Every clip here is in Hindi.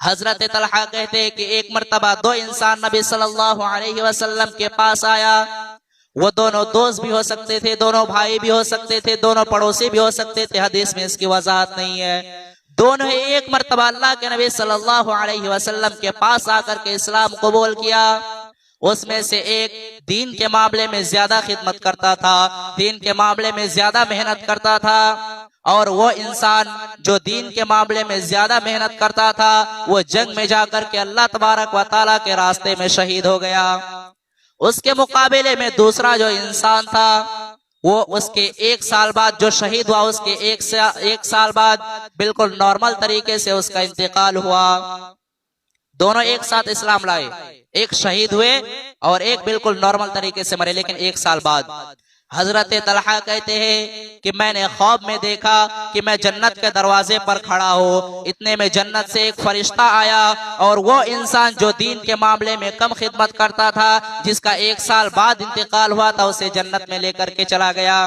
हजरत तलहा कहते हैं कि एक मर्तबा दो इंसान नबी सल्लल्लाहु अलैहि वसल्लम के पास आया। वो दोनों दोस्त भी हो सकते थे, दोनों भाई भी हो सकते थे, दोनों पड़ोसी भी हो सकते थे, हदीस में इसकी वजाहत नहीं है। दोनों एक मर्तबा अल्लाह के नबी सल्लल्लाहु अलैहि वसल्लम के पास आकर के इस्लाम कबूल किया। उसमें से एक दीन के मामले में ज्यादा खिदमत करता था, दीन के मामले में ज्यादा मेहनत करता था, और वो इंसान जो दीन के मामले में ज्यादा मेहनत करता था वो जंग में जाकर के अल्लाह तबारक व तआला के रास्ते में शहीद हो गया। उसके मुकाबले में दूसरा जो इंसान था वो उसके 1 साल बाद जो शहीद हुआ, उसके एक साल बाद बिल्कुल नॉर्मल तरीके से उसका इंतकाल हुआ। दोनों एक साथ इस्लाम लाए, एक शहीद हुए और एक बिल्कुल नॉर्मल तरीके से मरे, लेकिन 1 साल बाद। हजरत तलहा कहते हैं कि मैंने ख्वाब में देखा कि मैं जन्नत के दरवाजे पर खड़ा हूँ, इतने में जन्नत से एक फरिश्ता आया और वो इंसान जो दीन के मामले में कम खिदमत करता था, जिसका 1 साल बाद इंतकाल हुआ था, उसे जन्नत में लेकर के चला गया।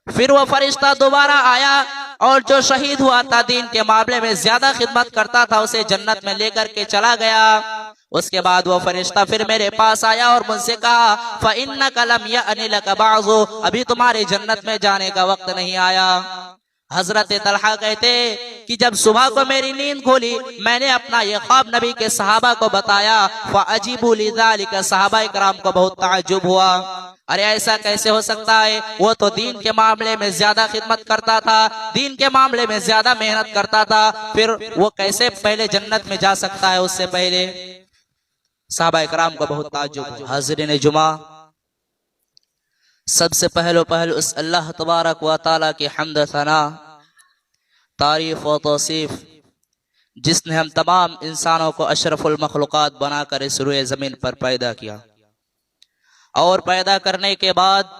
फिर वो फरिश्ता दोबारा आया और जो शहीद हुआ था, दीन के मामले में ज्यादा खिदमत करता था, उसे जन्नत में लेकर के चला गया। उसके बाद वो फरिश्ता फिर मेरे पास आया और मुझसे कहा फ़इन्नका लम यअनि लका बअज़ु, अभी तुम्हारे जन्नत में जाने का वक्त नहीं आया। हजरत तलहा कहते कि जब सुबह को मेरी नींद खोली, मैंने अपना ये ख्वाब नबी के सहाबा को बताया। फ़अजीबू लिज़ालिका, सहाबा इकराम को बहुत ताज्जुब हुआ, अरे ऐसा कैसे हो सकता है, वो तो दीन के मामले में ज्यादा खिदमत करता था, दीन के मामले में ज्यादा मेहनत करता था, फिर वो कैसे पहले जन्नत में जा सकता है उससे पहले। सहाबा इकराम को बहुत ताज्जुब हुआ। हाज़रीन जुमा, सबसे पहल उस अल्लाह तबारक व तआला की हम्द सना, तारीफ व तौसीफ, जिसने हम तमाम इंसानों को अशरफुल मखलूक़ात बनाकर इस रुए जमीन पर पैदा किया, और पैदा करने के बाद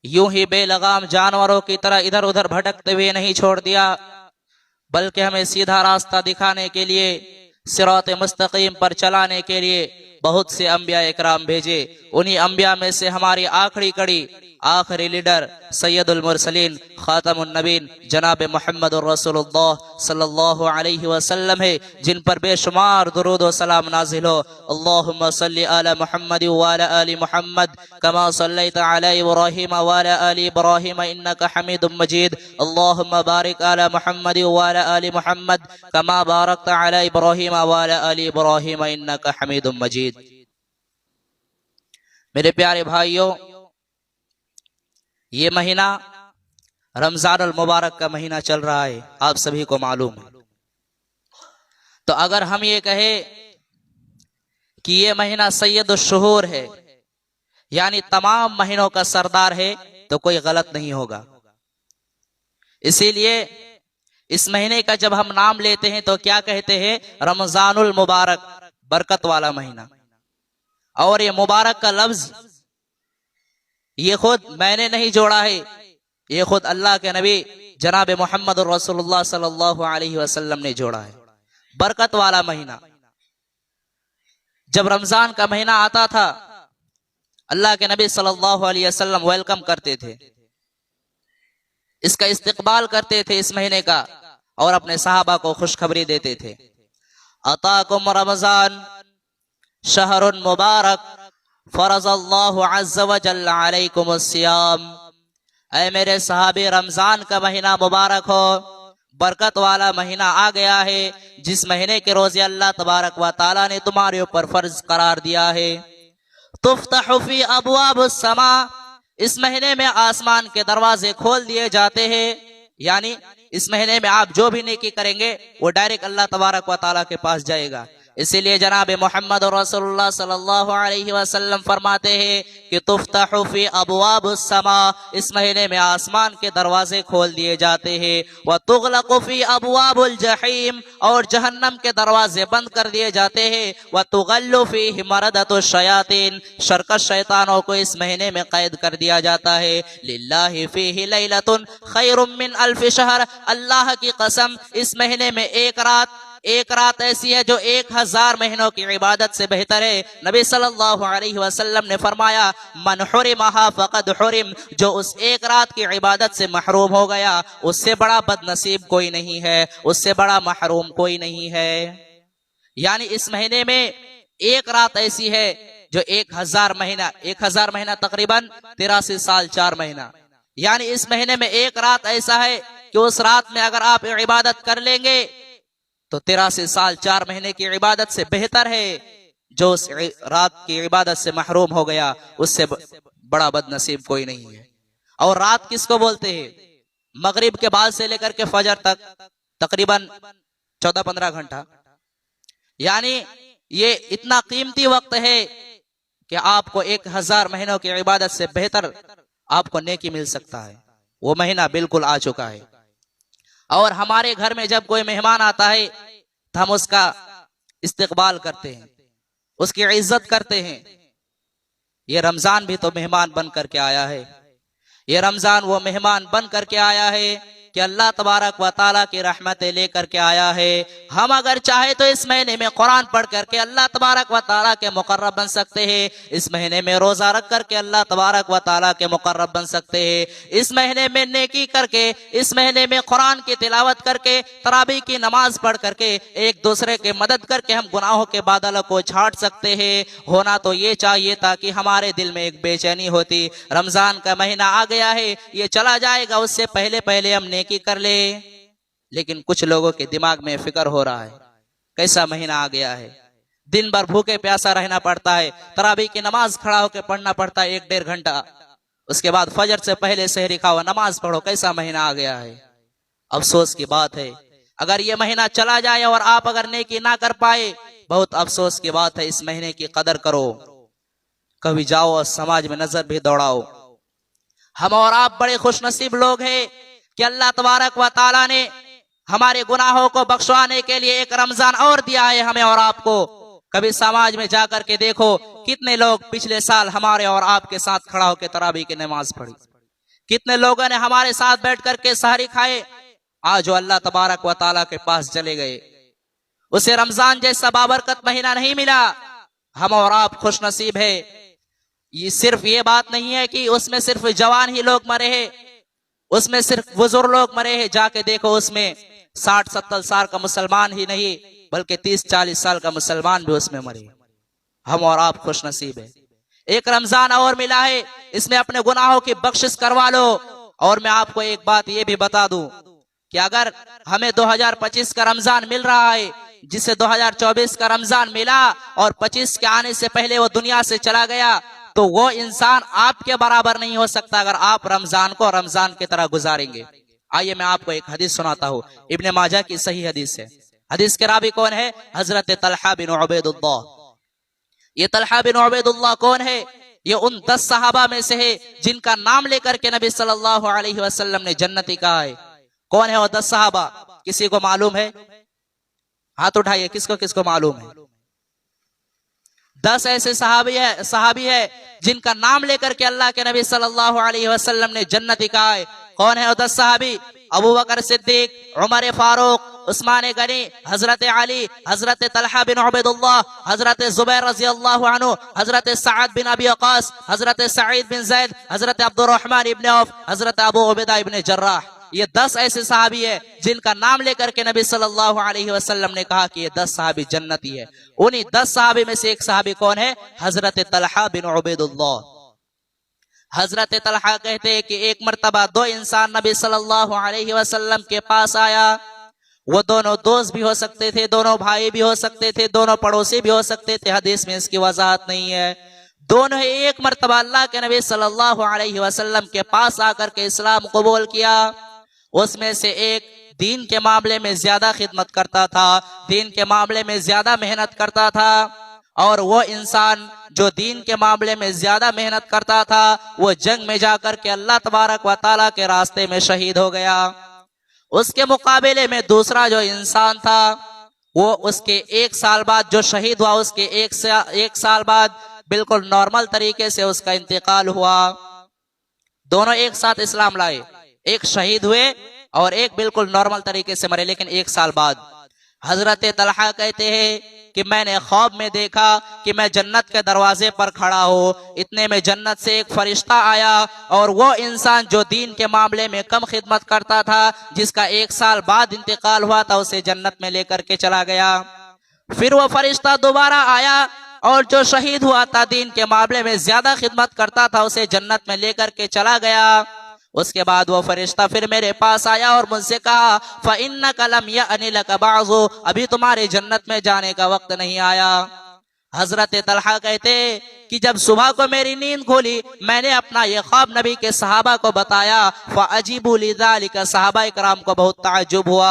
यूं ही बेलगाम जानवरों की तरह इधर उधर भटकते हुए नहीं छोड़ दिया, बल्कि हमें सीधा रास्ता दिखाने के लिए, सिरात मुस्तकीम पर चलाने के लिए बहुत से अंबिया इकराम भेजे। उन्हीं अंबिया में से हमारी आखिरी कड़ी, आखिरी लीडर सैयदुल मुरसलीन खातमुन नबीन जनाब मुहम्मदुर रसूलुल्लाह सल्लल्लाहु अलैहि वसल्लम है, जिन पर बेशुमार दुरूद व सलाम नाजिल हो। अल्लाहुम्मा सल्लि अला मुहम्मद व अला आलि मुहम्मद कमा सल्लैता अला इब्राहीम व अला आलि इब्राहीम इन्नका हमीदुम मजीद। अल्लाहुम्मा बारिक अला मुहम्मद व अला आलि मुहम्मद कमा बारकता अला इब्राहीम व अला आलि इब्राहीम इन्नका हमीदुम मजीद। मेरे प्यारे भाइयों, ये महीना रमजानुल मुबारक का महीना चल रहा है, आप सभी को मालूम है। तो अगर हम ये कहे कि ये महीना सैयदुश शुहूर है, यानी तमाम महीनों का सरदार है, तो कोई गलत नहीं होगा। इसीलिए इस महीने का जब हम नाम लेते हैं तो क्या कहते हैं? रमजानुल मुबारक, बरकत वाला महीना। और ये मुबारक का लफ्ज ये खुद मैंने नहीं जोड़ा है, ये खुद अल्लाह के नबी जनाब मोहम्मद रसूलुल्लाह सल्लल्लाहु अलैहि वसल्लम ने जोड़ा है। बरकत वाला महीना, जब रमजान का महीना आता था, अल्लाह के नबी सल्लल्लाहु अलैहि वसल्लम वेलकम करते थे, इसका इस्तकबाल करते थे इस महीने का, और अपने सहाबा को खुशखबरी देते थे। अताकुम रमजान शहरुन मुबारक फरज़ल्लाहु अज़्ज़ व जल्ल अलैकुमुस सियाम। ऐ मेरे सहाबे, रमजान का महीना मुबारक हो, बरकत वाला महीना आ गया है, जिस महीने के रोजे अल्लाह तबारक व तआला ने तुम्हारे ऊपर फर्ज करार दिया है। तुफ्तहु फी अबवाबुस समा, इस महीने में आसमान के दरवाजे खोल दिए जाते हैं, यानी इस महीने में आप जो भी नेकी करेंगे वो डायरेक्ट अल्लाह तबारक व तआला के पास जाएगा। इसीलिए जनाब मोहम्मद रसूलुल्लाह सल्लल्लाहु अलैहि वसल्लम फरमाते हैं कि तुफ्तहु फी अबवाबुस समा, इस महीने में आसमान के दरवाजे खोल दिए जाते हैं। व तुगलक़ु फी अबवाबुल जहीम, और जहन्नम के दरवाजे बंद कर दिए जाते हैं। व तुगल्लु फीहि मरदतुश शयातीन, शरकश शैतानों को इस महीने में कैद कर दिया जाता है। लिल्लाहि फीहि लैलतुन खैरुम मिन अल्फि शहर, अल्लाह की कसम, इस महीने में एक रात ऐसी है जो 1000 महीनों की इबादत से बेहतर है। नबी सल्लल्लाहु अलैहि वसल्लम ने फरमाया, मन हुरिमहा फक़द हुरिम, जो उस एक रात की इबादत से महरूम हो गया, उससे बड़ा बदनसीब कोई नहीं है, उससे बड़ा महरूम कोई नहीं है। यानी इस महीने में एक रात ऐसी है जो 1000 महीना तकरीबन 83 साल 4 महीना। यानी इस महीने में एक रात ऐसा है कि उस रात में अगर आप इबादत कर लेंगे तो 83 साल 4 महीने की इबादत से बेहतर है। जो उस रात की इबादत से महरूम हो गया उससे बड़ा बदनसीब कोई नहीं है। और रात किसको बोलते हैं? मगरिब के बाद से लेकर के फजर तक तकरीबन 14-15 घंटा। यानी ये इतना कीमती वक्त है कि आपको 1000 महीनों की इबादत से बेहतर आपको नेकी मिल सकता है। वो महीना बिल्कुल आ चुका है। और हमारे घर में जब कोई मेहमान आता है तो हम उसका इस्तकबाल करते हैं, उसकी इज्जत करते हैं। ये रमजान भी तो मेहमान बन करके आया है। ये रमजान वो मेहमान बन करके आया है कि अल्लाह तबारक व ताला की रहमतें लेकर के आया है। हम अगर चाहे तो इस महीने में कुरान पढ़ करके अल्लाह तबारक व ताला के मुकर्रब बन सकते हैं। इस महीने में रोजा रख करके अल्लाह तबारक व ताला के मुकर्रब बन सकते हैं। इस महीने में नेकी करके, इस महीने में कुरान की तिलावत करके, तरावी की नमाज पढ़ करके, एक दूसरे के मदद करके हम गुनाहों के बादलों को छाट सकते हैं। होना तो ये चाहिए ताकि हमारे दिल में एक बेचैनी होती, रमजान का महीना आ गया है, ये चला जाएगा, उससे पहले पहले हम की कर ले। लेकिन कुछ लोगों के दिमाग में फिक्र हो रहा है कैसा महीना आ गया है, दिन भर भूखे प्यासा रहना पड़ता है, तरावी की नमाज खड़ा होकर पढ़ना पड़ता है 1-1.5 घंटा, उसके बाद फजर से पहले सहरी खाओ, नमाज पढ़ो, कैसा महीना आ गया है। अफसोस की बात है अगर ये महीना चला जाए और आप अगर नेकी ना कर पाए, बहुत अफसोस की बात है। इस महीने की कदर करो, कभी जाओ और समाज में नजर भी दौड़ाओ। हम और आप बड़े खुशनसीब लोग हैं कि अल्लाह तबारक व ताला ने हमारे गुनाहों को बख्शवाने के लिए एक रमजान और दिया है हमें और आपको। कभी समाज में जाकर के देखो कितने लोग पिछले साल हमारे और आपके साथ खड़ा होकर तरावी की नमाज पढ़ी, कितने लोगों ने हमारे साथ बैठ करके सहरी खाए। आज जो अल्लाह तबारक व ताला के पास चले गए, उसे रमजान जैसा बाबरकत महीना नहीं मिला। हम और आप खुशनसीब है। ये सिर्फ ये बात नहीं है कि उसमें सिर्फ जवान ही लोग मरे हैं, उसमें सिर्फ बुजुर्ग लोग मरे हैं। जाके देखो उसमें 60-70 साल का मुसलमान ही नहीं बल्कि 30-40 साल का मुसलमान भी उसमें मरे। हम और आप खुशनसीब है। एक रमजान और मिला है, इसमें अपने गुनाहों की बख्शिश करवा लो। और मैं आपको एक बात ये भी बता दूं कि अगर हमें 2025 का रमजान मिल रहा है, जिसे 2024 का रमजान मिला और 25 के आने से पहले वो दुनिया से चला गया, तो वो इंसान आपके बराबर नहीं हो सकता अगर आप रमजान को रमजान की तरह गुजारेंगे। आइए मैं आपको एक हदीस सुनाता हूँ, इब्ने माजा की सही हदीस है। हदीस के रावी कौन है? हजरत तलहा बिन उबैदुल्लाह। ये तलहा बिन उबैदुल्लाह कौन है? ये उन 10 सहाबा में से है जिनका नाम लेकर के नबी सल्लल्लाहु अलैहि वसल्लम ने जन्नती कहा है। कौन है वो 10 सहाबा? किसी को मालूम है? हाथ उठाइए, किसको किसको मालूम है? 10 ऐसे सहाबी है जिनका नाम लेकर के अल्लाह के नबी सल्लल्लाहु अलैहि वसल्लम ने जन्नती कहा है। कौन है वो 10 सहाबी? अबू बकर सिद्दीक, उमर फारूक, उस्मान गनी, हजरत अली, हजरत तलहा बिन उबैदुल्लाह, हजरत जुबैर रज़ी अल्लाहु अन्हु, हजरत सअद बिन अबी वक़ास, हजरत सईद बिन ज़ैद, हजरत अब्दुर्रहमान इब्न औफ, हजरत अबू उबैदा इब्न जर्राह। ये 10 ऐसे सहाबी है जिनका नाम लेकर के नबी सल्लल्लाहु अलैहि वसल्लम ने कहा कि ये 10 सहाबी जन्नती है। उन्हीं 10 सहाबी में से एक सहाबी कौन है? हजरत तलहा बिन उबैदुल्लाह। हजरत तलहा कहते हैं कि एक मर्तबा 2 इंसान नबी सल्लल्लाहु अलैहि वसल्लम के पास आया। वो दोनों दोस्त भी हो सकते थे, दोनों भाई भी हो सकते थे, दोनों पड़ोसी भी हो सकते थे, हदीस में इसकी वजाहत नहीं है। दोनों एक मर्तबा अल्लाह के नबी सल्लल्लाहु अलैहि वसल्लम के पास आकर के इस्लाम कबूल किया। उसमें से एक दीन के मामले में ज्यादा खिदमत करता था, दीन के मामले में ज्यादा मेहनत करता था, और वो इंसान जो दीन के मामले में ज्यादा मेहनत करता था वो जंग में जाकर के अल्लाह तबारक व ताला के रास्ते में शहीद हो गया। उसके मुकाबले में दूसरा जो इंसान था वो उसके 1 साल बाद जो शहीद हुआ, उसके एक साल बाद बिल्कुल नॉर्मल तरीके से उसका इंतकाल हुआ। दोनों एक साथ इस्लाम लाए, एक शहीद हुए और एक बिल्कुल नॉर्मल तरीके से मरे, लेकिन 1 साल बाद। हजरत तलहा कहते हैं कि मैंने ख्वाब में देखा कि मैं जन्नत के दरवाजे पर खड़ा हूँ, इतने में जन्नत से एक फरिश्ता आया और वो इंसान जो दीन के मामले में कम खिदमत करता था, जिसका 1 साल बाद इंतकाल हुआ था, उसे जन्नत में लेकर के चला गया। फिर वो फरिश्ता दोबारा आया और जो शहीद हुआ था दीन के मामले में ज्यादा खिदमत करता था उसे जन्नत में लेकर के चला गया। उसके बाद वो फरिश्ता फिर मेरे पास आया और मुझसे कहा फ़इन्नका लम यअनि लका बाज़ु, अभी तुम्हारे जन्नत में जाने का वक्त नहीं आया। हजरत तलहा कहते कि जब सुबह को मेरी नींद खोली मैंने अपना ये ख्वाब नबी के सहाबा को बताया। फ़अजीबू लिज़ालिका, सहाबा इकराम को बहुत ताज्जुब हुआ,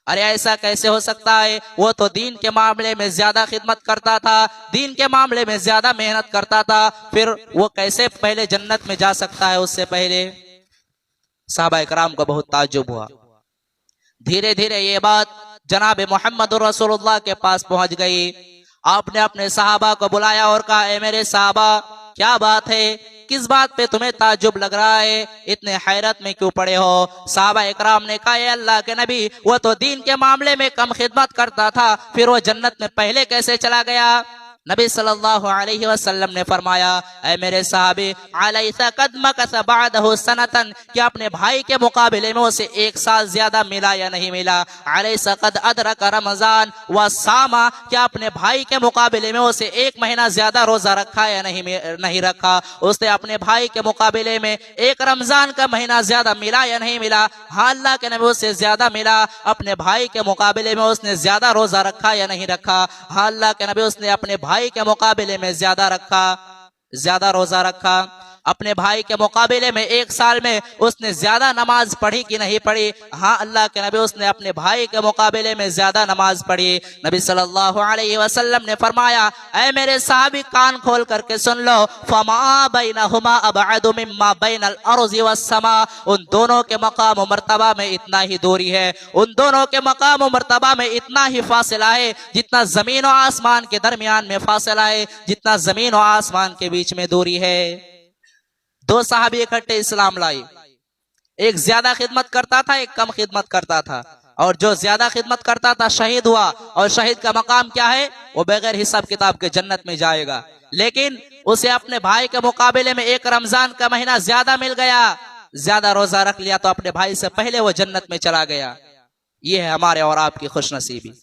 अरे ऐसा कैसे हो सकता है, वो तो दीन के मामले में ज्यादा खिदमत करता था, दीन के मामले में ज्यादा मेहनत करता था, फिर वो कैसे पहले जन्नत में जा सकता है उससे पहले। सहाबा इकराम को बहुत ताज्जुब हुआ। धीरे धीरे ये बात जनाब मोहम्मद रसूलुल्लाह के पास पहुंच गई। आपने अपने सहाबा को बुलाया और कहा, ए मेरे सहाबा, क्या बात है, किस बात पे तुम्हें ताज्जुब लग रहा है, इतने हैरत में क्यों पड़े हो। सहाबा इकराम ने कहा, अल्लाह के नबी, वो तो दीन के मामले में कम खिदमत करता था, फिर वो जन्नत में पहले कैसे चला गया। नबी सल्लल्लाहु अलैहि वसल्लम ने फरमाया, ऐ मेरे साहबी, अलैसा कद मकसा बअदहु सनतन, क्या अपने भाई के मुकाबले में उसे एक साल ज्यादा मिला या नहीं मिला। अलैसा कद अदरक रमजान व सामा, क्या अपने भाई के मुकाबले में उसे एक महीना ज्यादा रोजा रखा या नहीं रखा। उसने अपने भाई के मुकाबले में एक रमजान का महीना ज्यादा मिला या नहीं मिला। हाँ, अल्लाह के नबी उससे ज्यादा मिला। अपने भाई के मुकाबले में उसने ज्यादा रोजा रखा या नहीं रखा। हाँ, अल्लाह के नबी उसने अपने भाई के मुकाबले में ज्यादा रोजा रखा। अपने भाई के मुकाबले में एक साल में उसने ज्यादा नमाज पढ़ी कि नहीं पढ़ी। हाँ, अल्लाह के नबी उसने अपने भाई के मुकाबले में ज्यादा नमाज पढ़ी। नबी सल्लल्लाहु अलैहि वसल्लम ने फरमाया, ऐ मेरे साहबी, कान खोल करके सुन लो, फमा बैनहुमा अबअदु मिम्मा बैनल अर्ज़ि वस्समा, उन दोनों के मकाम मर्तबा में इतना ही दूरी है, उन दोनों के मकाम मर्तबा में इतना ही फासला है जितना जमीन और आसमान के दरमियान में फासला है, जितना जमीन और आसमान के बीच में दूरी है। दो साहबी इकट्ठे इस्लाम लाए, एक ज्यादा खिदमत करता था, एक कम खिदमत करता था, और जो ज्यादा खिदमत करता था शहीद हुआ, और शहीद का मकाम क्या है, वो बगैर हिसाब किताब के जन्नत में जाएगा। लेकिन उसे अपने भाई के मुकाबले में एक रमजान का महीना ज्यादा मिल गया, ज्यादा रोजा रख लिया, तो अपने भाई से पहले वो जन्नत में चला गया। ये है हमारे और आपकी खुशनसीबी,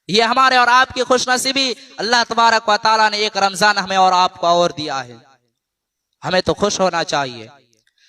ये हमारे और आपकी खुशनसीबी। अल्लाह तबारक व तआला ने एक रमजान हमें और आपको और दिया है, हमें तो खुश होना चाहिए।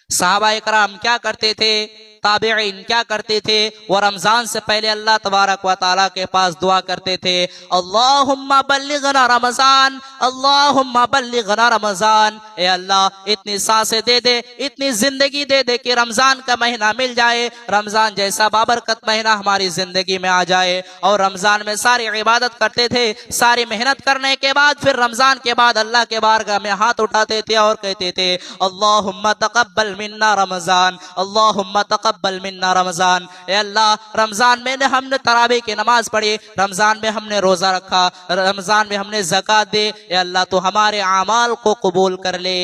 सहाबा इकराम क्या करते थे, ताबिईन क्या करते थे, वो रमजान से पहले अल्लाह तबारक व तआला के पास दुआ करते थे, अल्लाहुम्मा बल्लिगना रमजान, अल्लाहुम्मा बल्लिगना रमजान। ए अल्लाह, इतनी सांसें दे दे, इतनी जिंदगी दे दे कि रमजान का महीना मिल जाए, रमजान जैसा बाबरकत महीना हमारी जिंदगी में आ जाए। और रमजान में सारी इबादत करते थे, सारी मेहनत करने के बाद फिर रमजान के बाद अल्लाह के बारगाह में हाथ उठाते थे और कहते थे, अल्लाहुम्मा तक़ब्बल मिन्ना रमजान, अल्लाहुम्मा तक़ब्बल मिन्ना रमजान। ए अल्लाह, रमजान में हमने तरावी की नमाज पढ़ी, रमजान में हमने रोजा रखा, रमजान में हमने ज़कात दी, ए अल्लाह तो हमारे अमाल को कबूल कर ले।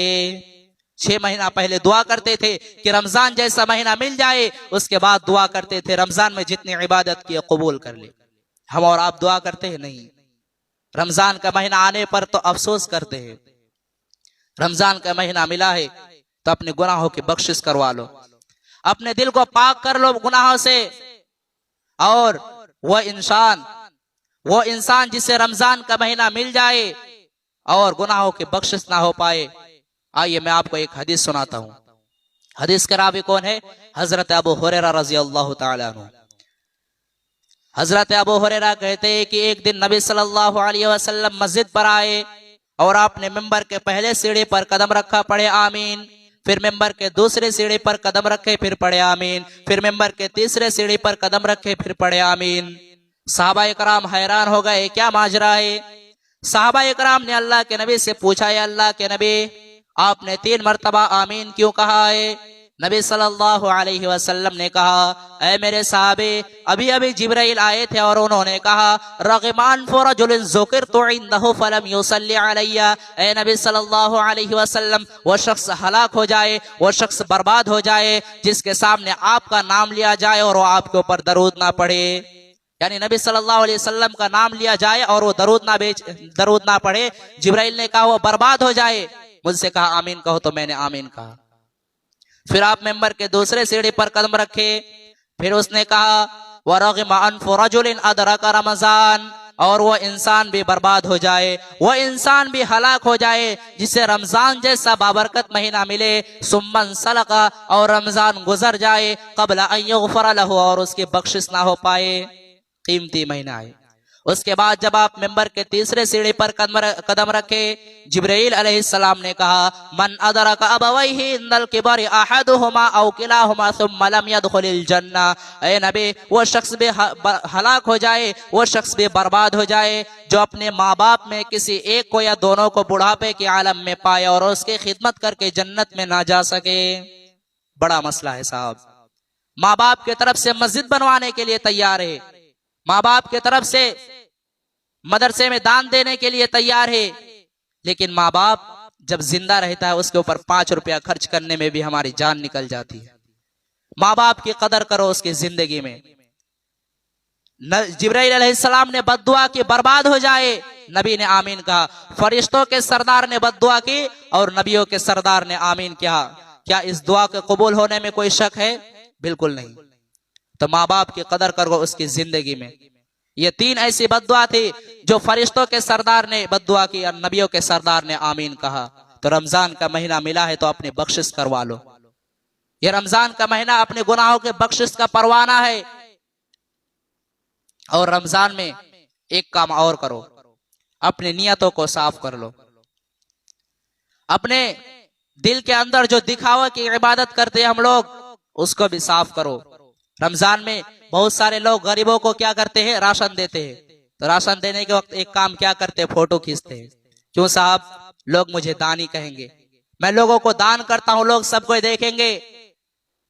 6 महीना पहले दुआ करते थे कि रमजान जैसा महीना मिल जाए, उसके बाद दुआ करते थे रमजान में जितनी इबादत की कबूल कर ले। हम और आप दुआ करते हैं नहीं, रमजान का महीना आने पर तो अफसोस करते हैं। रमजान का महीना मिला है तो अपने गुनाहों की बख्शिश करवा लो, अपने दिल को पाक कर लो गुनाहों से। और वो इंसान जिसे रमजान का महीना मिल जाए और गुनाहों की बख्शिश ना हो पाए। आइए मैं आपको एक हदीस सुनाता हूं। हदीस के रावी कौन है? हजरत अबू हुरैरा रज़ी अल्लाह तआला अन्हु। हजरत अबू हुरैरा कहते हैं कि एक दिन नबी सल्लल्लाहु अलैहि वसल्लम मस्जिद पर आए और आपने मिंबर के पहले सीढ़ी पर कदम रखा, पढ़े आमीन। फिर मिंबर के दूसरे सीढ़ी पर कदम रखे, फिर पढ़े आमीन। फिर मिंबर के तीसरे सीढ़ी पर कदम रखे, फिर पढ़े आमीन। सहाबा इकराम हैरान हो गए, क्या माजरा है। सहाबा इकराम ने अल्लाह के नबी से पूछा, है अल्लाह के नबी, आपने 3 मरतबा आमीन क्यों कहा है? नबी सल्लल्लाहु अलैहि वसल्लम ने कहा, ऐ मेरे साहबे, अभी अभी जिब्राइल आए थे और उन्होंने कहा, रग़िमान फरजुलिन ज़ुकिरतु इंदहु फलम युसल्ली अलैया। ऐ नबी सल्लल्लाहु अलैहि वसल्लम, वो शख्स हलाक हो जाए, वो शख्स बर्बाद हो जाए जिसके सामने आपका नाम लिया जाए और वो आपके ऊपर दरूद ना पढ़े। यानी नबी सल्लल्लाहु अलैहि वसल्लम का नाम लिया जाए और वो दरूद ना पढ़े। जिब्राइल ने कहा वो बर्बाद हो जाए। मुझसे कहा आमीन कहो, तो मैंने आमीन कहा। फिर आप मेंबर के दूसरे सीढ़ी पर कदम रखे, फिर उसने कहा, वरग़िम अनफ़ु रजुलिन अदरका रमज़ान। और वो इंसान भी बर्बाद हो जाए, वो इंसान भी हलाक हो जाए जिसे रमजान जैसा बाबरकत महीना मिले, सुम्मन सलका, और रमजान गुजर जाए क़ब्ल अन युग़फ़र लहू, और उसकी बख्शिश ना हो पाए। कीमती महीना है। उसके बाद जब आप मिंबर के तीसरे सीढ़ी पर कदम रखे, जिब्राइल अलैहिस्सलाम ने कहा, मन अदरका अबवैहि इंदल किबरि अहदुहुमा औ किलाहुमा सुम्मा लम यदखुलिल जन्ना। ऐ नबी, वो शख्स भी हलाक हो जाए, वो शख्स भी बर्बाद हो जाए जो अपने माँ बाप में किसी एक को या दोनों को बुढ़ापे के आलम में पाए और उसकी खिदमत करके जन्नत में ना जा सके। बड़ा मसला है साहब। माँ बाप की तरफ से मस्जिद बनवाने के लिए तैयार है, माँ बाप की तरफ से मदरसे में दान देने के लिए तैयार है, लेकिन माँ बाप जब जिंदा रहता है उसके ऊपर 5 रुपया खर्च करने में भी हमारी जान निकल जाती है। माँ बाप की कदर करो उसकी जिंदगी में। जिब्राइल अलैहिस्सलाम ने बद्दुआ की बर्बाद हो जाए, नबी ने आमीन कहा। फरिश्तों के सरदार ने बद्दुआ की और नबियों के सरदार ने आमीन किया। क्या इस दुआ के कबूल होने में कोई शक है? बिल्कुल नहीं। तो माँ बाप की कदर करो उसकी जिंदगी में। ये 3 ऐसी बद्दुआ थी जो फरिश्तों के सरदार ने बद्दुआ की और नबियों के सरदार ने आमीन कहा। तो रमजान का महीना मिला है तो अपनी बख्शिश करवा लो। ये रमजान का महीना अपने गुनाहों के बख्शिश का परवाना है। और रमजान में एक काम और करो, अपनी नियतों को साफ कर लो। अपने दिल के अंदर जो दिखावा की इबादत करते हैं हम लोग, उसको भी साफ करो। रमजान में बहुत सारे लोग गरीबों को क्या करते हैं? राशन देते हैं। तो राशन देने के वक्त एक काम क्या करते हैं? फोटो खींचते हैं। क्यों साहब? लोग मुझे दानी कहेंगे, मैं लोगों को दान करता हूं, लोग सबको देखेंगे।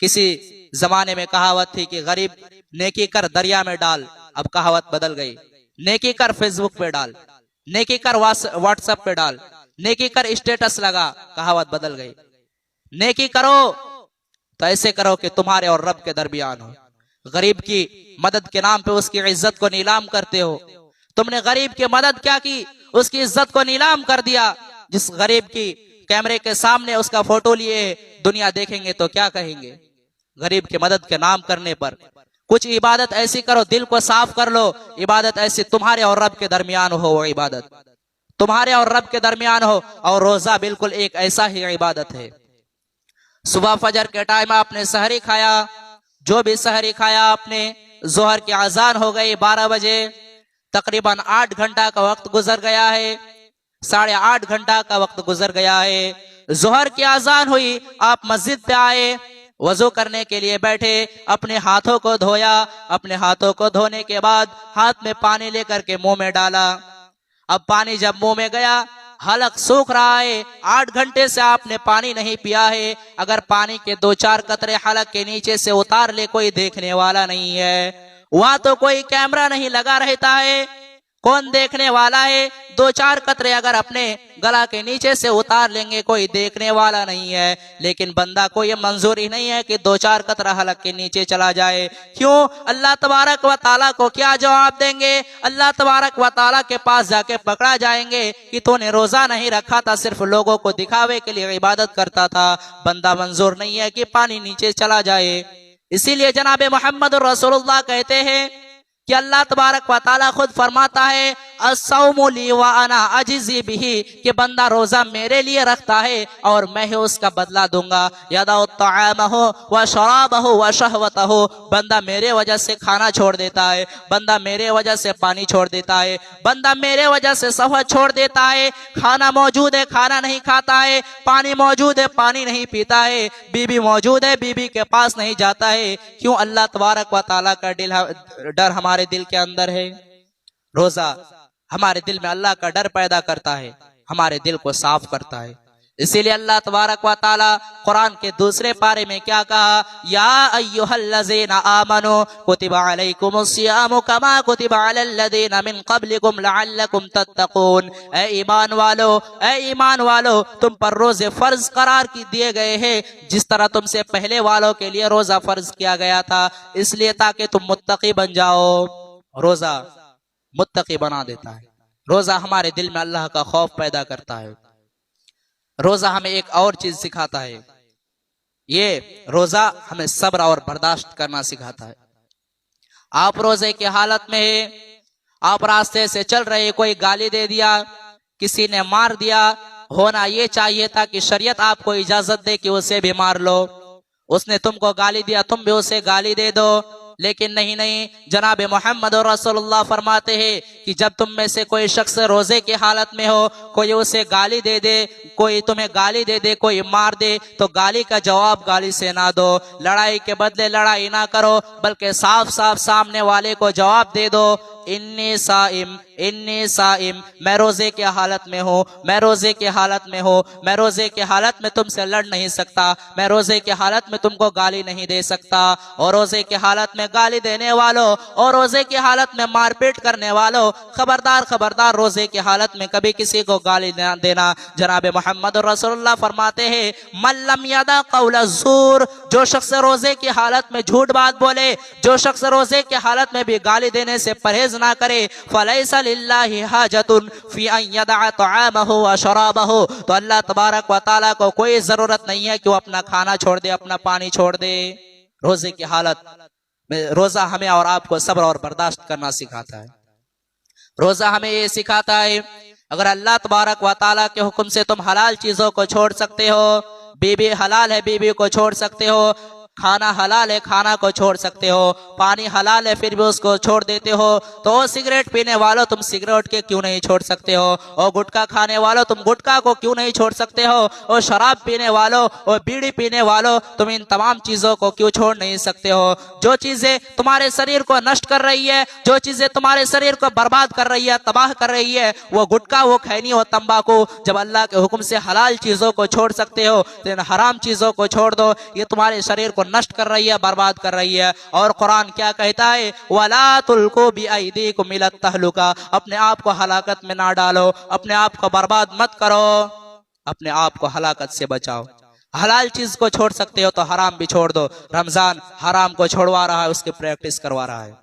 किसी जमाने में कहावत थी कि गरीब नेकी कर दरिया में डाल, अब कहावत बदल गई। नेकी कर फेसबुक पे डाल, नेकी कर व्हाट्सएप पे डाल, नेकी कर स्टेटस लगा, कहावत बदल गई। नेकी करो तो ऐसे करो कि तुम्हारे और रब के दरमियान हो। गरीब की मदद के नाम पे उसकी इज्जत को नीलाम करते हो। तुमने गरीब की मदद क्या की? उसकी इज्जत को नीलाम कर दिया। जिस गरीब की कैमरे के सामने उसका फोटो लिए दुनिया देखेंगे तो क्या कहेंगे? गरीब की मदद के नाम करने पर कुछ इबादत ऐसी करो, दिल को साफ कर लो। इबादत ऐसी तुम्हारे और रब के दरमियान हो, वो इबादत तुम्हारे और रब के दरमियान हो। और रोजा बिल्कुल एक ऐसा ही इबादत है। सुबह फजर के टाइम आपने सहरी खाया, जो भी सहरी खाया आपने, जोहर की अजान हो गई 12 बजे, तकरीबन 8 घंटा का वक्त गुजर गया है, 8.5 घंटा का वक्त गुजर गया है। जोहर की अजान हुई, आप मस्जिद पे आए, वजू करने के लिए बैठे, अपने हाथों को धोया। अपने हाथों को धोने के बाद हाथ में पानी लेकर के मुंह में डाला। अब पानी जब मुंह में गया, हलक सूख रहा है, 8 घंटे से आपने पानी नहीं पिया है। अगर पानी के 2-4 कतरे हलक के नीचे से उतार ले, कोई देखने वाला नहीं है। वहां तो कोई कैमरा नहीं लगा रहता है, कौन देखने वाला है? 2-4 कतरे अगर अपने गला के नीचे से उतार लेंगे, कोई देखने वाला नहीं है। लेकिन बंदा को ये मंजूर ही नहीं है कि 2-4 कतरा हलक के नीचे चला जाए। क्यों? अल्लाह तबारक व ताला को क्या जवाब देंगे? अल्लाह तबारक व ताला के पास जाके पकड़ा जाएंगे कि तूने रोजा नहीं रखा था, सिर्फ लोगों को दिखावे के लिए इबादत करता था। बंदा मंजूर नहीं है कि पानी नीचे चला जाए। इसीलिए जनाब मोहम्मद रसूलुल्लाह कहते हैं कि अल्लाह तबारक व ताला खुद फरमाता है, अस्सौमु ली व अना अजज़ी बिही, कि बंदा रोजा मेरे लिए रखता है और मैं ही उसका बदला दूंगा। यदउ तआमहु व शराबहु व शहवतहु, बंदा मेरे वजह से खाना छोड़ देता है, बंदा मेरे वजह से पानी छोड़ देता है, बंदा मेरे वजह से सहवत छोड़ देता है। खाना मौजूद है, खाना नहीं खाता है, पानी मौजूद है, पानी नहीं पीता है, बीबी मौजूद है, बीबी के पास नहीं जाता है। क्यों? अल्लाह तबारक व ताला का डर हमारे दिल के अंदर है। रोजा हमारे दिल में अल्लाह का डर पैदा करता है, हमारे दिल को साफ करता है। इसीलिए अल्लाह तबारक व ताला कुरान के दूसरे पारे में क्या कहा? या अय्युहल्लज़ीना आमनू कुतिबा अलैकुमुस्सियामु कमा कुतिबा अलल्लज़ीना मिन क़ब्लिकुम लअल्लकुम तत्तक़ून। ऐ ईमान वालो, ऐ ईमान वालो, तुम पर रोजे फर्ज करार की दिए गए हैं, जिस तरह तुमसे पहले वालों के लिए रोजा फर्ज किया गया था, इसलिए ताकि तुम मुत्तकी बन जाओ। रोजा मुत्तकी बना देता है। रोजा हमारे दिल में अल्लाह का खौफ पैदा करता है। रोजा हमें एक और चीज सिखाता है, ये रोजा हमें सब्र और बर्दाश्त करना सिखाता है। आप रोजे की हालत में है, आप रास्ते से चल रहे, कोई गाली दे दिया, किसी ने मार दिया, होना ये चाहिए था कि शरीयत आपको इजाजत दे कि उसे भी मार लो। उसने तुमको गाली दिया, तुम भी उसे गाली दे दो, लेकिन नहीं, जनाब मोहम्मद रसूलुल्लाह फरमाते हैं कि जब तुम में से कोई शख्स रोजे की हालत में हो, कोई उसे गाली दे दे, कोई तुम्हें गाली दे दे, कोई मार दे, तो गाली का जवाब गाली से ना दो, लड़ाई के बदले लड़ाई ना करो, बल्कि साफ साफ सामने वाले को जवाब दे दो, इन्नी साइम, मैं रोजे की हालत में हूँ, मैं रोजे की हालत में हूँ, मैं रोजे की हालत में तुमसे लड़ नहीं सकता, मैं रोजे की हालत में तुमको गाली नहीं दे सकता। और रोजे की हालत में गाली देने वालों और रोजे की हालत में मारपीट करने वालों, खबरदार खबरदार, रोजे की हालत में कभी किसी को गाली ना देना। जनाब मोहम्मद रसूलुल्लाह फरमाते हैं, मल्लम यादा कौल ज़ूर, जो शख्स रोजे की हालत में झूठ बात बोले, जो शख्स रोजे की हालत में भी गाली देने से परहेज ना करे, फलैसा लिल्लाहि हाजतुन फी अन यदअ तआमहु व शराबहु, तो अल्लाह तबारक व तआला को कोई जरूरत नहीं है कि वो अपना खाना छोड़ दे, अपना पानी छोड़ दे। रोजे की हालत में रोजा हमें और आपको सब्र और बर्दाश्त करना सिखाता है। रोजा हमें ये सिखाता है, अगर अल्लाह तबारक व तआला के हुक्म से तुम हलाल चीजों को छोड़ सकते हो, बीबी हलाल है, बीबी को छोड़ सकते हो, खाना हलाल है, खाना को छोड़ सकते हो, पानी हलाल है, फिर भी उसको छोड़ देते हो, तो सिगरेट पीने वालों तुम सिगरेट के क्यों नहीं छोड़ सकते हो, और गुटखा खाने वालों तुम गुटखा को क्यों नहीं छोड़ सकते हो, और शराब पीने वालों और बीड़ी पीने वालों तुम इन तमाम चीजों को क्यों छोड़ नहीं सकते हो। जो चीजें तुम्हारे शरीर को नष्ट कर रही है, जो चीजें तुम्हारे शरीर को बर्बाद कर रही है, तबाह कर रही है, वो गुटखा, वो खैनी, वो तंबाकू, जब अल्लाह के हुक्म से हलाल चीजों को छोड़ सकते हो, तो इन हराम चीजों को छोड़ दो, ये तुम्हारे शरीर को नष्ट कर रही है, बर्बाद कर रही है। और कुरान क्या कहता है, वला तुल्कू बिअयदीकुम इला तहलुका, अपने आप को हलाकत में ना डालो, अपने आप को बर्बाद मत करो, अपने आप को हलाकत से बचाओ। हलाल चीज को छोड़ सकते हो तो हराम भी छोड़ दो। रमजान हराम को छोड़वा रहा है, उसकी प्रैक्टिस करवा रहा है।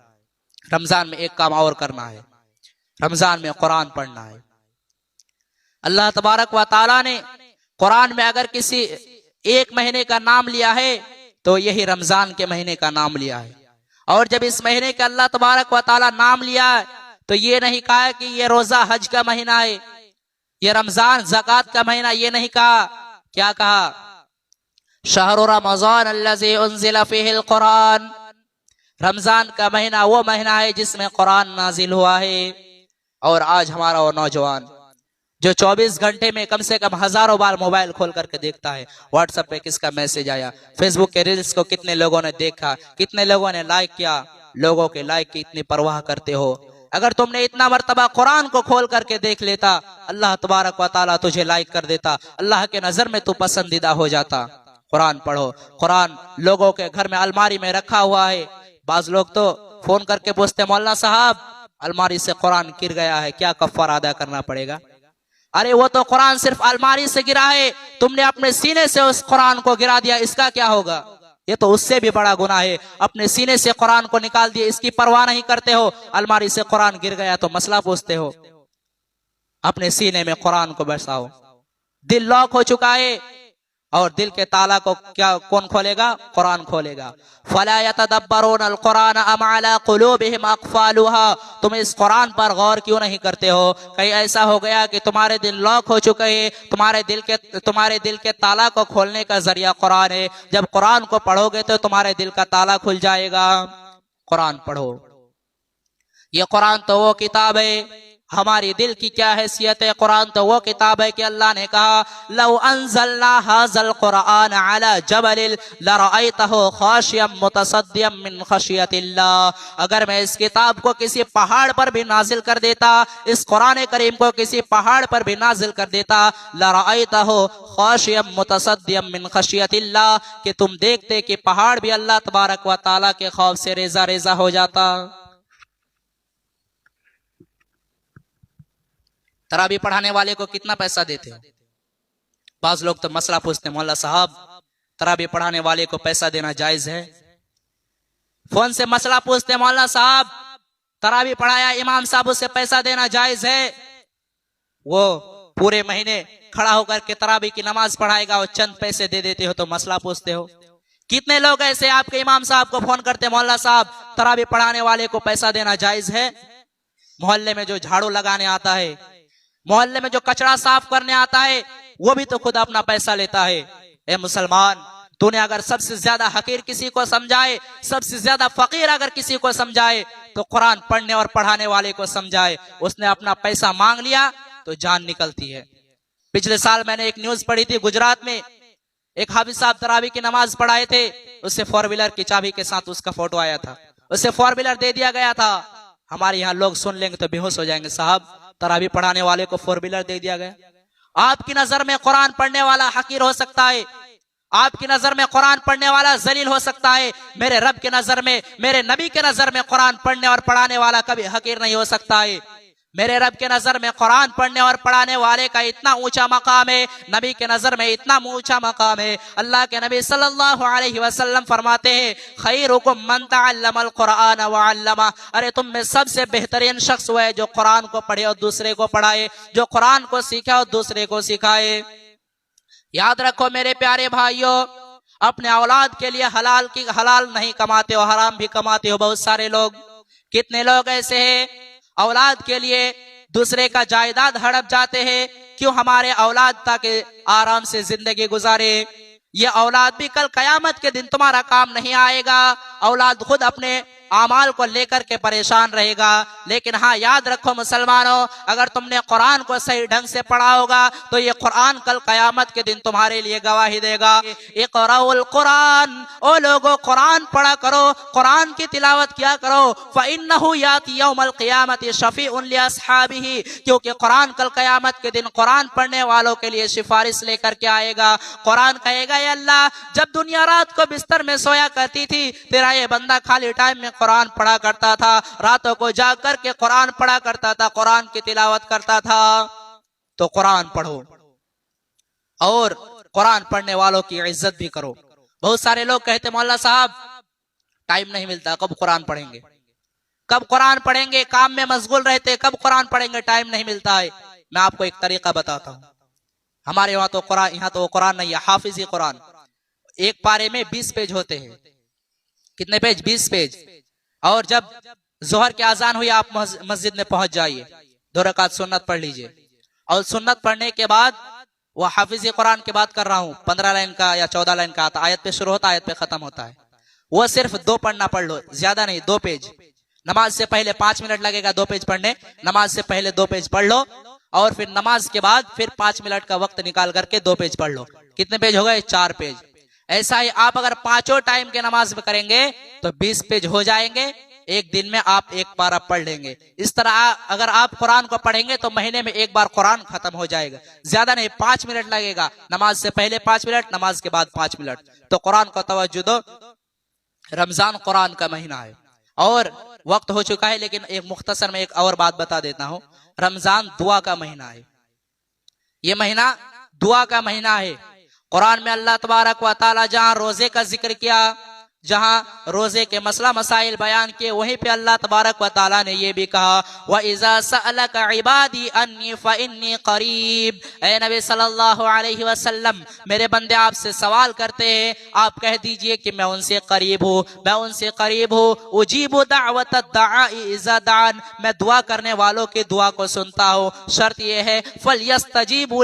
रमजान में एक काम और करना है, रमजान में कुरान पढ़ना है। अल्लाह तबारक व तआला ने कुरान में अगर किसी एक महीने का नाम लिया है तो यही रमजान के महीने का नाम लिया है। और जब इस महीने का अल्लाह तबारक व तआला नाम लिया है तो ये नहीं कहा कि ये रोजा हज का महीना है, ये रमजान ज़कात का महीना, ये नहीं कहा। क्या कहा, शहरु रमजान अल्लज़ी उन्ज़िला फ़ीहिल कुरान, रमजान का महीना वो महीना है जिसमें कुरान नाजिल हुआ है। और आज हमारा वो नौजवान जो 24 घंटे में कम से कम हजारों बार मोबाइल खोल करके देखता है, व्हाट्सएप पे किसका मैसेज आया, फेसबुक के रील्स को कितने लोगों ने देखा, कितने लोगों ने लाइक किया, लोगों के लाइक की इतनी परवाह करते हो। अगर तुमने इतना मर्तबा कुरान को खोल करके देख लेता, अल्लाह तबारक व तआला तुझे लाइक कर देता, अल्लाह के नजर में तू पसंदीदा हो जाता। कुरान पढ़ो। कुरान लोगों के घर में अलमारी में रखा हुआ है। बाज लोग तो फोन करके पूछते, मौलाना साहब अलमारी से कुरान गिर गया है, क्या कफ्फारा अदा करना पड़ेगा? अरे वो तो कुरान सिर्फ अलमारी से गिरा है, तुमने अपने सीने से उस कुरान को गिरा दिया, इसका क्या होगा? ये तो उससे भी बड़ा गुनाह है। अपने सीने से कुरान को निकाल दिए, इसकी परवाह नहीं करते हो। अलमारी से कुरान गिर गया तो मसला पूछते हो। अपने सीने में कुरान को बसाओ। दिल लॉक हो चुका है और दिल के ताला को क्या कौन खोलेगा? कुरान खोलेगा। फला यतदब्बरून अल कुरान अम अला कुलूबिहिम अक़फ़ालुहा, तुम इस कुरान पर गौर क्यों नहीं करते हो? कहीं ऐसा हो गया कि तुम्हारे दिल लॉक हो चुके हैं, तुम्हारे दिल के ताला को खोलने का जरिया कुरान है। जब कुरान को पढ़ोगे तो तुम्हारे दिल का ताला खुल जाएगा। कुरान पढ़ो। ये कुरान तो वो किताब है, हमारी दिल की क्या हैसियत है? कुरान तो वो किताब है कि अल्लाह ने कहा, लौ अंज़लना हाज़ल कुरान अला जबलिन लरअयतहु खाशियम मुतसद्दियम मिन खशियतिल्लाह, अगर मैं इस किताब को किसी पहाड़ पर भी नाजिल कर देता, इस कुरान करीम को किसी पहाड़ पर भी नाजिल कर देता, लरअयतहु खाशियम मुतसद्दियम मिन खशियतिल्लाह, कि तुम देखते कि पहाड़ भी अल्लाह तबारक व तआला के खौफ से रेजा रेजा हो जाता। तरावी पढ़ाने वाले को कितना पैसा देते हो? बाज लोग तो मसला पूछते, मौला साहब तरावी पढ़ाने वाले को पैसा देना जायज है? फोन से मसला पूछते, मौला साहब तरावी पढ़ाया इमाम साहब, उससे पैसा देना जायज है? वो पूरे महीने खड़ा होकर के तरावी की नमाज पढ़ाएगा और चंद पैसे दे देते हो तो मसला पूछते हो। कितने लोग ऐसे आपके इमाम साहब को फोन करते, मौला साहब तरावी पढ़ाने वाले को पैसा देना जायज है? मोहल्ले में जो झाड़ू लगाने आता है, मोहल्ले में जो कचरा साफ करने आता है, वो भी तो खुद अपना पैसा लेता है। ए मुसलमान, तूने अगर सबसे ज्यादा हकीर किसी को समझाए, सबसे ज्यादा फकीर अगर किसी को समझाए, तो कुरान पढ़ने और पढ़ाने वाले को समझाए। उसने अपना पैसा मांग लिया तो जान निकलती है। पिछले साल मैंने एक न्यूज पढ़ी थी, गुजरात में एक हाफिज साहब तरावी की नमाज पढ़ाए थे, उससे 4 व्हीलर की चाबी के साथ उसका फोटो आया था, उससे 4 व्हीलर दे दिया गया था। हमारे यहाँ लोग सुन लेंगे तो बेहोश हो जाएंगे, साहब तरावी पढ़ाने वाले को 4 व्हीलर दे दिया गया। आपकी नजर में कुरान पढ़ने वाला हकीर हो सकता है, आपकी नजर में कुरान पढ़ने वाला जलील हो सकता है, मेरे रब के नजर में, मेरे नबी के नजर में कुरान पढ़ने और पढ़ाने वाला कभी हकीर नहीं हो सकता है। मेरे रब के नजर में कुरान पढ़ने और पढ़ाने वाले का इतना ऊंचा मकाम है, नबी के नजर में इतना ऊंचा मकाम है। अल्लाह के नबी सल्लल्लाहु अलैहि वसल्लम फरमाते हैं, खैरुकुम मन तअल्लमल कुरान व अल्लमा, अरे तुम में सबसे बेहतरीन शख्स वो है जो कुरान को पढ़े और दूसरे को पढ़ाए, जो कुरान को सीखे और दूसरे को सिखाए। याद रखो मेरे प्यारे भाइयों, अपने औलाद के लिए हलाल नहीं कमाते हो, हराम भी कमाते हो। बहुत सारे लोग, कितने लोग ऐसे हैं औलाद के लिए दूसरे का जायदाद हड़प जाते हैं। क्यों? हमारे औलाद ताकि आराम से जिंदगी गुजारे। ये औलाद भी कल कयामत के दिन तुम्हारा काम नहीं आएगा। औलाद खुद अपने आमाल को लेकर के परेशान रहेगा। लेकिन हाँ, याद रखो मुसलमानों, अगर तुमने कुरान को सही ढंग से पढ़ा होगा तो ये कुरान कल कयामत के दिन तुम्हारे लिए गवाही देगा। इक़राउल कुरान, ओ लोगों कुरान पढ़ा करो, कुरान की तिलावत किया करो। फ़इन्नहु याती यौमल क़ियामति शफ़ीउन लिअस्हाबिही, क्योंकि कुरान कल कयामत के दिन कुरान पढ़ने वालों के लिए सिफारिश लेकर के आएगा। कुरान कहेगा, या अल्लाह, जब दुनिया रात को बिस्तर में सोया करती थी, तेरा ये बंदा खाली टाइम में कुरान पढ़ा करता था, रातों को जाग करके कुरान पढ़ा करता था, कुरान की तिलावत करता था। तो कुरान पढ़ो और कुरान पढ़ने वालों की इज्जत भी करो। बहुत सारे लोग कहते, मौला साहब टाइम नहीं मिलता, कब कुरान पढ़ेंगे, कब कुरान पढ़ेंगे, काम में मशगूल रहते, कब कुरान पढ़ेंगे, टाइम नहीं मिलता है। मैं आपको एक तरीका बताता हूँ। हमारे यहाँ तो कुरान नहीं है, हाफिज कुरान। एक पारे में 20 पेज होते हैं। कितने पेज? 20 पेज। और जब जोहर की आजान हुई, आप मस्जिद में पहुंच जाइए, 2 रकात सुन्नत पढ़ लीजिए, और सुन्नत पढ़ने के बाद, वो हाफिज कुरान की बात कर रहा हूँ, 15 लाइन का या 14 लाइन का आता, आयत पे शुरू होता है, आयत पे खत्म होता है। वो सिर्फ 2 पढ़ना पढ़ लो, ज्यादा नहीं, 2 पेज। नमाज से पहले 5 मिनट लगेगा 2 पेज पढ़ने, नमाज से पहले 2 पेज पढ़ लो, और फिर नमाज के बाद फिर 5 मिनट का वक्त निकाल करके 2 पेज पढ़ लो। कितने पेज हो गए? 4 पेज। ऐसा ही आप अगर 5 टाइम के नमाज में करेंगे तो 20 पेज हो जाएंगे। एक दिन में आप 1 पारा पढ़ लेंगे। इस तरह अगर आप कुरान को पढ़ेंगे तो महीने में 1 बार कुरान खत्म हो जाएगा। ज्यादा नहीं, 5 मिनट लगेगा, नमाज से पहले 5 मिनट, नमाज के बाद 5 मिनट। तो कुरान को तवज्जो दो। रमजान कुरान का महीना है और वक्त हो चुका है, लेकिन एक मुख्तसर में एक और बात बता देता हूँ। रमजान दुआ का महीना है, ये महीना दुआ का महीना है। कुरान में अल्लाह तबारक व तआला जहाँ रोजे का जिक्र किया, जहाँ रोजे के मसला मसाइल बयान किए, वहीं पे अल्लाह तबारक व तआला ने ये भी कहा, व इज़ा सअलका इबादी अन्नी फइन्नी करीब। ऐ नबी सल्लल्लाहु अलैहि वसल्लम, मेरे बंदे आपसे सवाल करते हैं, आप कह दीजिए कि मैं उनसे करीब हूँ, मैं उनसे करीब हूँ। उजीबु दाअवत दाई इज़ा दान, मैं दुआ करने वालों की दुआ को सुनता हूँ। शर्त ये है, फलयस्तजीबु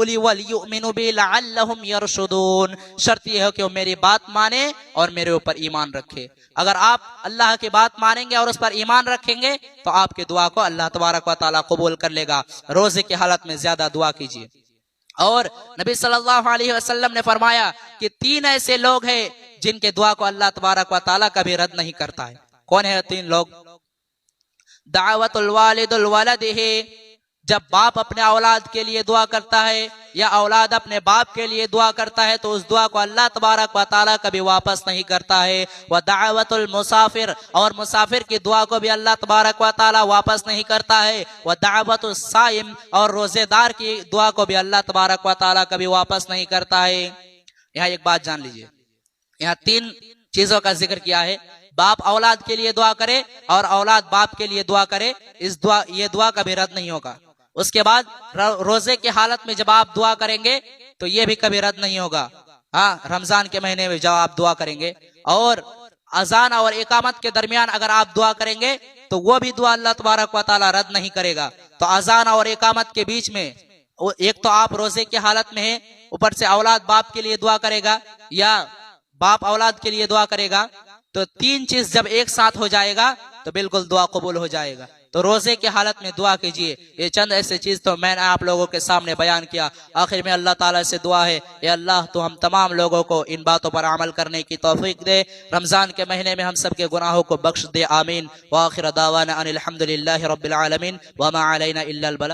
ली वलयुमिनु बी लअल्लहुम यरशुदून। शर्त ये है कि वो मेरी बात माने और मेरे ऊपर ईमान रखे। अगर आप अल्लाह की बात मानेंगे और उस पर ईमान रखेंगे तो आपकी दुआ को अल्लाह तबारक व तआला कबूल कर लेगा। रोजे की हालत में ज्यादा दुआ कीजिए। और नबी सल्लल्लाहु अलैहि वसल्लम ने फरमाया कि 3 ऐसे लोग हैं जिनके दुआ को अल्लाह तबारक व तआला कभी रद्द नहीं करता है। कौन है 3 लोग? दावतुल वालिदुल वलदिही, जब बाप अपने औलाद के लिए दुआ करता है या औलाद अपने बाप के लिए दुआ करता है तो उस दुआ को अल्लाह तबारक व तआला कभी वापस नहीं करता है। व दावतुल मुसाफिर, और मुसाफिर की दुआ को भी अल्लाह तबारक व तआला वापस नहीं करता है। व दावतुस साइम, और रोजेदार की दुआ को भी अल्लाह तबारक व तआला कभी वापस नहीं करता है। यहाँ एक बात जान लीजिए, यहाँ 3 चीजों का जिक्र किया है। बाप औलाद के लिए दुआ करे और औलाद बाप के लिए दुआ करे, ये दुआ कभी रद्द नहीं होगा। उसके बाद रोजे की हालत में जब आप दुआ करेंगे तो ये भी कभी रद्द नहीं होगा। हाँ, रमजान के महीने में जब आप दुआ करेंगे और अजान और इकामत के दरमियान अगर आप दुआ करेंगे तो वो भी दुआ अल्लाह तबारक व तआला रद्द नहीं करेगा। तो अजान और इकामत के बीच में एक तो आप रोजे की हालत में है, ऊपर से औलाद बाप के लिए दुआ करेगा या बाप औलाद के लिए दुआ करेगा, तो तीन चीज जब एक साथ हो जाएगा तो बिल्कुल दुआ कबूल हो जाएगा। तो रोजे की हालत में दुआ कीजिए। ये चंद ऐसे चीज तो मैंने आप लोगों के सामने बयान किया। आखिर में अल्लाह ताला से दुआ है, या अल्लाह तो हम तमाम लोगों को इन बातों पर अमल करने की तौफीक दे, रमजान के महीने में हम सब के गुनाहों को बख्श दे, आमीन। व आखिर दावाना अनिल हम्दुलिल्लाहि रब्बिल आलमीन व मा अलैना इल्लल बलाग।